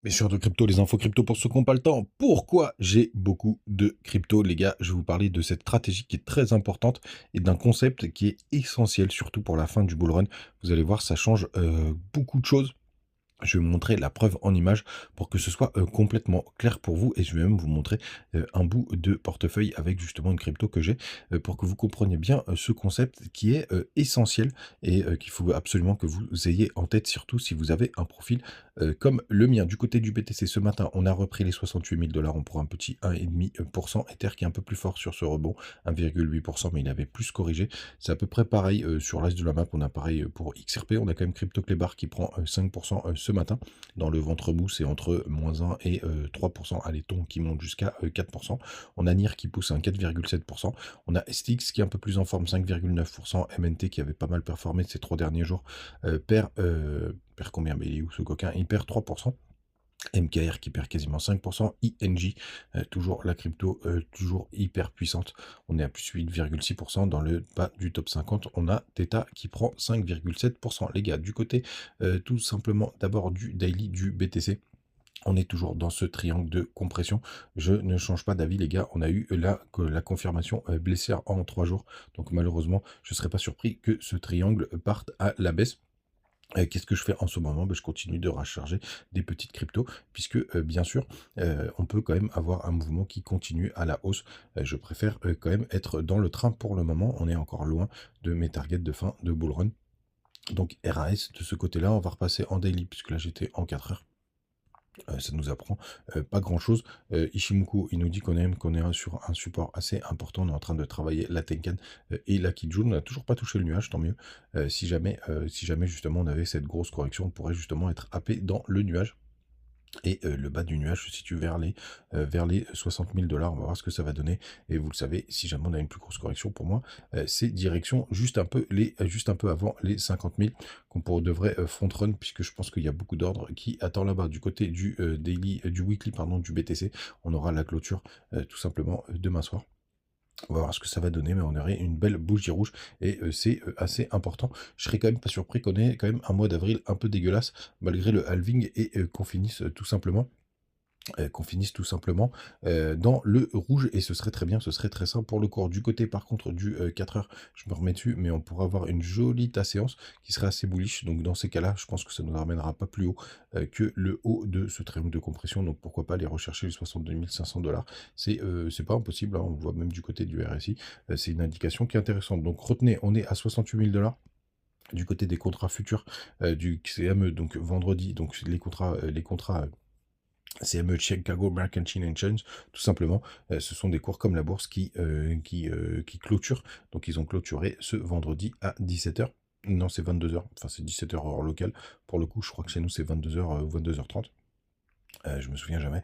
Bien sûr, de crypto, les infos crypto pour ceux qui n'ont pas le temps. Pourquoi j'ai beaucoup de crypto, les gars? Je vais vous parler de cette stratégie qui est très importante et d'un concept qui est essentiel, surtout pour la fin du bull run. Vous allez voir, ça change beaucoup de choses. Je vais vous montrer la preuve en image pour que ce soit complètement clair pour vous et je vais même vous montrer un bout de portefeuille avec justement une crypto que j'ai pour que vous compreniez bien ce concept qui est essentiel et qu'il faut absolument que vous ayez en tête, surtout si vous avez un profil comme le mien. Du côté du BTC, ce matin, on a repris les 68 000 $. On prend un petit 1,5%. Ether qui est un peu plus fort sur ce rebond, 1,8%, mais il avait plus corrigé. C'est à peu près pareil sur l'est de la map. On a pareil pour XRP. On a quand même CryptoClebar qui prend 5% ce matin. Dans le ventre mou, c'est entre -1 et 3%. Allez, ton qui monte jusqu'à 4%. On a NIR qui pousse un 4,7%. On a STX qui est un peu plus en forme, 5,9%. MNT qui avait pas mal performé ces 3 derniers jours, perd combien? Mais il est où ce coquin? Il perd 3%. MKR qui perd quasiment 5%, INJ, toujours la crypto, toujours hyper puissante. On est à plus 8,6%. Dans le bas du top 50, on a Theta qui prend 5,7%. Les gars, du côté tout simplement d'abord du daily du BTC. On est toujours dans ce triangle de compression. Je ne change pas d'avis, les gars. On a eu la confirmation baissière en 3 jours. Donc malheureusement, je ne serais pas surpris que ce triangle parte à la baisse. Qu'est-ce que je fais en ce moment? Je continue de recharger des petites cryptos puisque, bien sûr, on peut quand même avoir un mouvement qui continue à la hausse. Je préfère, quand même être dans le train pour le moment. On est encore loin de mes targets de fin de bull run. Donc RAS de ce côté-là, on va repasser en daily puisque là j'étais en 4 heures. Ça nous apprend pas grand-chose. Ishimoku, il nous dit qu'on est sur un support assez important. On est en train de travailler la Tenkan et la Kijun. On n'a toujours pas touché le nuage, tant mieux. Si jamais justement on avait cette grosse correction, on pourrait justement être happé dans le nuage. Et le bas du nuage se situe vers les 60 000 $. On va voir ce que ça va donner. Et vous le savez, si jamais on a une plus grosse correction, pour moi, c'est direction juste un peu avant les 50 000 devrait front run, puisque je pense qu'il y a beaucoup d'ordres qui attendent là-bas. Du côté du du weekly, pardon, du BTC, on aura la clôture tout simplement demain soir. On va voir ce que ça va donner, mais on aurait une belle bougie rouge et c'est assez important. Je serais quand même pas surpris qu'on ait quand même un mois d'avril un peu dégueulasse, malgré le halving, et qu'on finisse tout simplement dans le rouge, et ce serait très bien, ce serait très simple pour le cours. Du côté par contre du 4 heures, je me remets dessus, mais on pourra avoir une jolie séance qui serait assez bullish. Donc dans ces cas-là, je pense que ça ne nous ramènera pas plus haut que le haut de ce triangle de compression. Donc pourquoi pas aller rechercher les 62 500 $. C'est pas impossible, hein. On voit même du côté du RSI, c'est une indication qui est intéressante. Donc retenez, on est à 68 000 $. Du côté des contrats futurs du CME, donc vendredi, donc les contrats CME Chicago Mercantile Exchange, tout simplement, ce sont des cours comme la bourse qui clôturent. Donc ils ont clôturé ce vendredi à 17 heures. Non, c'est 22 heures. Enfin, c'est 17 heures heure locale. Pour le coup, je crois que chez nous, c'est 22 heures ou 22h30. Je me souviens jamais.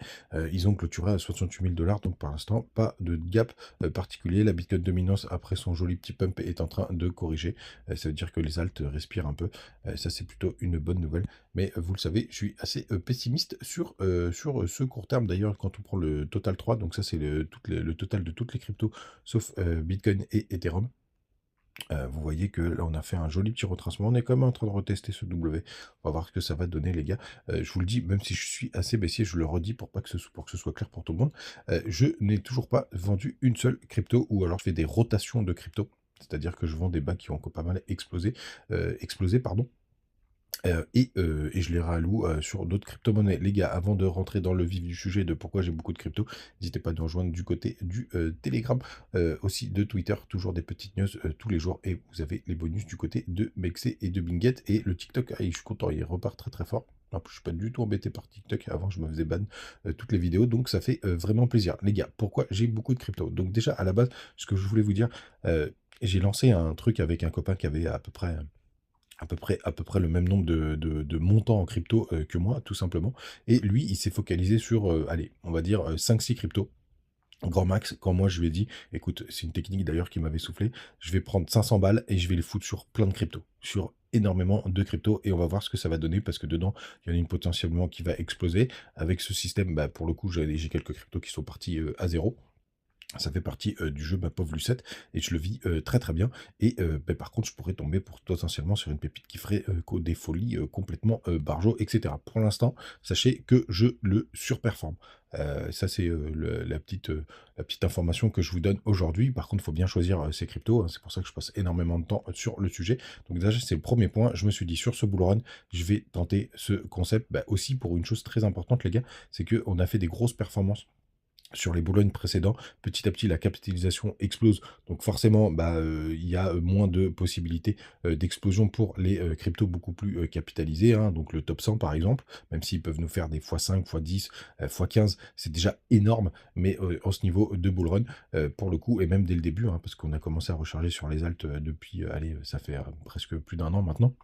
Ils ont clôturé à 68 000 $, donc pour l'instant, pas de gap particulier. La Bitcoin dominance, après son joli petit pump, est en train de corriger. Ça veut dire que les alts respirent un peu. Ça, c'est plutôt une bonne nouvelle. Mais vous le savez, je suis assez pessimiste sur ce court terme. D'ailleurs, quand on prend le total 3, donc ça, c'est le total de toutes les cryptos, sauf Bitcoin et Ethereum. Vous voyez que là, on a fait un joli petit retracement. On est quand même en train de retester ce W. On va voir ce que ça va donner, les gars. Je vous le dis, même si je suis assez baissier, je le redis pour que ce soit clair pour tout le monde. Je n'ai toujours pas vendu une seule crypto, ou alors je fais des rotations de crypto. C'est-à-dire que je vends des bacs qui ont encore pas mal explosé, pardon. Et je les ralloue sur d'autres crypto-monnaies. Les gars, avant de rentrer dans le vif du sujet de pourquoi j'ai beaucoup de crypto, n'hésitez pas à nous rejoindre du côté du Telegram, aussi de Twitter, toujours des petites news tous les jours, et vous avez les bonus du côté de Mexé et de Binget, et le TikTok, je suis content, il repart très très fort. En plus, je suis pas du tout embêté par TikTok. Avant, je me faisais ban toutes les vidéos, donc ça fait vraiment plaisir. Les gars, pourquoi j'ai beaucoup de crypto? Donc déjà, à la base, ce que je voulais vous dire, j'ai lancé un truc avec un copain qui avait à peu près le même nombre de montants en crypto que moi, tout simplement. Et lui, il s'est focalisé sur, allez, on va dire 5-6 cryptos. Grand max, quand moi je lui ai dit, écoute, c'est une technique d'ailleurs qui m'avait soufflé, je vais prendre 500 balles et je vais les foutre sur plein de cryptos, sur énormément de cryptos, et on va voir ce que ça va donner, parce que dedans, il y en a une potentiellement qui va exploser. Avec ce système, pour le coup, j'ai quelques cryptos qui sont partis à zéro. Ça fait partie, du jeu, ma pauvre Lucette et je le vis, très, très bien et par contre, je pourrais tomber potentiellement sur une pépite qui ferait, des folies, complètement, barjo et cetera. Pour l'instant, sachez que je le surperforme. Ça, c'est, la petite information que je vous donne aujourd'hui. Par contre, il faut bien choisir, ses cryptos, hein. C'est pour ça que je passe énormément de temps, sur le sujet. Donc déjà, c'est le premier point. Je me suis dit: «Sur ce bull run, je vais tenter ce concept». Bah, aussi pour une chose très importante, les gars, c'est qu'on a fait des grosses performances sur les Boulogne précédents. Petit à petit, la capitalisation explose. Donc forcément, bah, il y a, moins de possibilités, d'explosion pour les, cryptos beaucoup plus, capitalisés, hein. Donc le top 100 par exemple, même s'ils peuvent nous faire des x5, x10, x15, c'est déjà énorme. Mais, en ce niveau de bull run, pour le coup et même dès le début, hein, parce qu'on a commencé à recharger sur les alts, depuis, allez, ça fait, presque plus d'un an maintenant.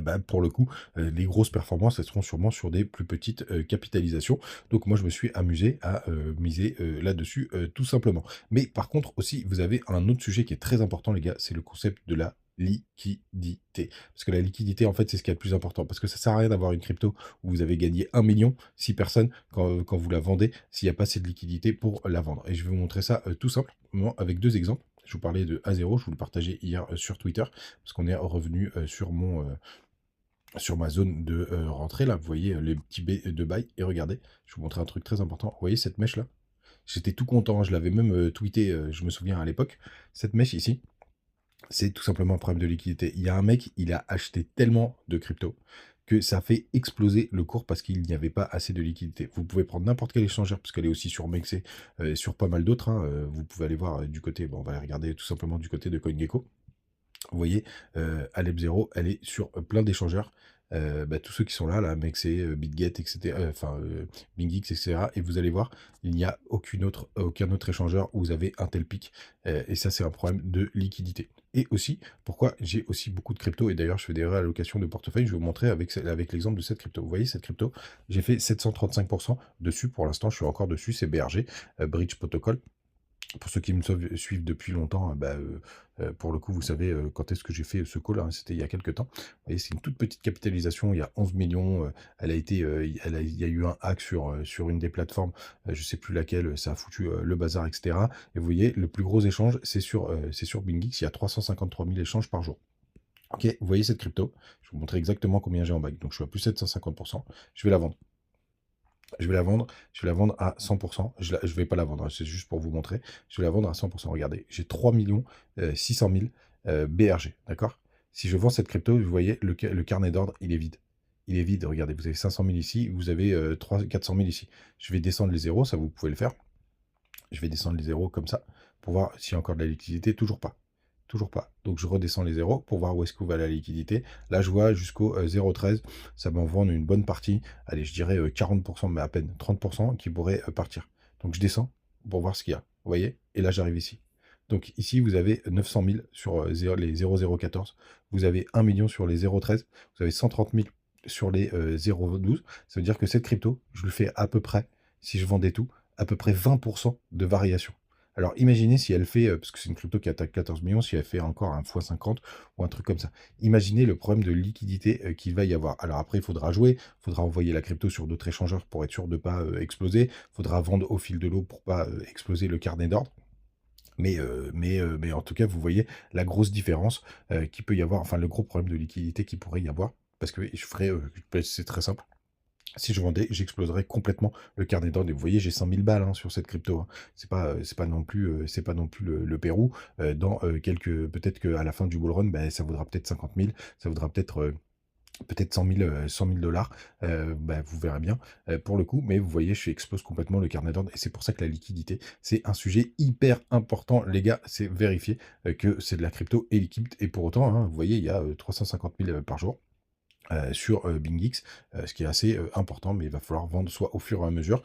Bah, pour le coup, les grosses performances, elles seront sûrement sur des plus petites, capitalisations. Donc moi, je me suis amusé à, miser, là-dessus, tout simplement. Mais par contre aussi, vous avez un autre sujet qui est très important les gars, c'est le concept de la liquidité. Parce que la liquidité, en fait, c'est ce qui est le plus important. Parce que ça sert à rien d'avoir une crypto où vous avez gagné 1 000 000, 6 personnes, quand vous la vendez, s'il n'y a pas assez de liquidité pour la vendre. Et je vais vous montrer ça, tout simplement avec 2 exemples. Je vous parlais de A0, je vous le partageais hier, sur Twitter, parce qu'on est revenu, sur ma zone de, rentrée là, vous voyez, les petits baies de bail et regardez, je vais vous montrer un truc très important. Vous voyez cette mèche là? J'étais tout content, je l'avais même, tweeté, je me souviens à l'époque. Cette mèche ici, c'est tout simplement un problème de liquidité. Il y a un mec, il a acheté tellement de crypto que ça a fait exploser le cours parce qu'il n'y avait pas assez de liquidité. Vous pouvez prendre n'importe quel échangeur, parce qu'elle est aussi sur Mexer, et sur pas mal d'autres, hein, vous pouvez aller voir, du côté, bon, on va aller regarder tout simplement du côté de CoinGecko. Vous voyez, Alep 0, elle est sur, plein d'échangeurs, bah, tous ceux qui sont là, Mexc, Bitget et cetera, enfin, BingX et cetera et vous allez voir, il n'y a aucun autre échangeur où vous avez un tel pic, et ça, c'est un problème de liquidité et aussi, pourquoi j'ai aussi beaucoup de crypto et d'ailleurs, je fais des réallocations de portefeuille, je vais vous montrer avec l'exemple de cette crypto. Vous voyez cette crypto? J'ai fait 735 dessus, pour l'instant, je suis encore dessus, c'est BRG, Bridge Protocol. Pour ceux qui me suivent depuis longtemps, bah, pour le coup, vous savez, quand est-ce que j'ai fait ce call, hein, c'était il y a quelques temps. Vous voyez, c'est une toute petite capitalisation, il y a 11 millions, elle a été, il y a eu un hack sur une des plateformes, je sais plus laquelle, ça a foutu, le bazar et cetera et vous voyez, le plus gros échange, c'est sur BingX, il y a 353 000 échanges par jour. OK, vous voyez cette crypto? Je vais vous montrer exactement combien j'ai en bague. Donc je suis à plus 750. Je vais la vendre. Je vais la vendre à 100%. Je vais pas la vendre, hein, c'est juste pour vous montrer. Je vais la vendre à 100%. Regardez, j'ai 3 600 000 BRG, d'accord? Si je vends cette crypto, vous voyez, le carnet d'ordre, il est vide. Il est vide, regardez, vous avez 500 000 ici, vous avez 400 000 ici. Je vais descendre les zéros, ça vous pouvez le faire. Je vais descendre les zéros comme ça, pour voir s'il y a encore de la liquidité. Toujours pas. Toujours pas. Donc je redescends les zéros pour voir où est-ce que va la liquidité. Là, je vois jusqu'au 0,13. Ça va en vendre une bonne partie. Allez, je dirais 40%, mais à peine 30% qui pourrait partir. Donc je descends pour voir ce qu'il y a. Vous voyez? Et là, j'arrive ici. Donc ici, vous avez 900 000 sur les 0,014. Vous avez 1 million sur les 0,13. Vous avez 130 000 sur les 0,12. Ça veut dire que cette crypto, je le fais à peu près, si je vendais tout, à peu près 20% de variation. Alors imaginez si elle fait, parce que c'est une crypto qui attaque 14 millions, si elle fait encore un x 50 ou un truc comme ça. Imaginez le problème de liquidité qu'il va y avoir. Alors après, il faudra jouer, il faudra envoyer la crypto sur d'autres échangeurs pour être sûr de ne pas exploser, il faudra vendre au fil de l'eau pour pas exploser le carnet d'ordre. Mais en tout cas, vous voyez la grosse différence qu'il peut y avoir, enfin le gros problème de liquidité qu'il pourrait y avoir. Parce que je ferai, c'est très simple. Si je vendais, j'exploserais complètement le carnet d'ordre. Et vous voyez, j'ai 100 000 balles, hein, sur cette crypto, hein. C'est pas non plus, le Pérou. Dans peut-être qu'à la fin du bull run, ben, ça vaudra peut-être 50 000, ça vaudra peut-être 100 000 dollars. Ben, vous verrez bien pour le coup. Mais vous voyez, je explose complètement le carnet d'ordre. Et c'est pour ça que la liquidité, c'est un sujet hyper important, les gars. C'est vérifier que c'est de la crypto et liquide. Et pour autant, hein, vous voyez, il y a 350 000 par jour sur BingX, ce qui est assez important, mais il va falloir vendre soit au fur et à mesure,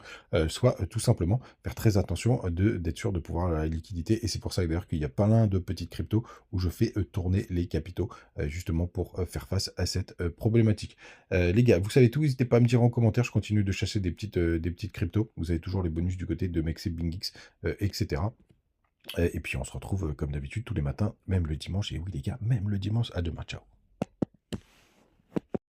soit tout simplement faire très attention d'être sûr de pouvoir avoir la liquidité. Et c'est pour ça d'ailleurs qu'il y a plein de petites cryptos où je fais tourner les capitaux, justement pour faire face à cette problématique. Les gars, vous savez tout, n'hésitez pas à me dire en commentaire, je continue de chasser des petites cryptos. Vous avez toujours les bonus du côté de Mex et BingX, etc. Et puis on se retrouve comme d'habitude tous les matins, même le dimanche. Et oui les gars, même le dimanche. À demain, ciao.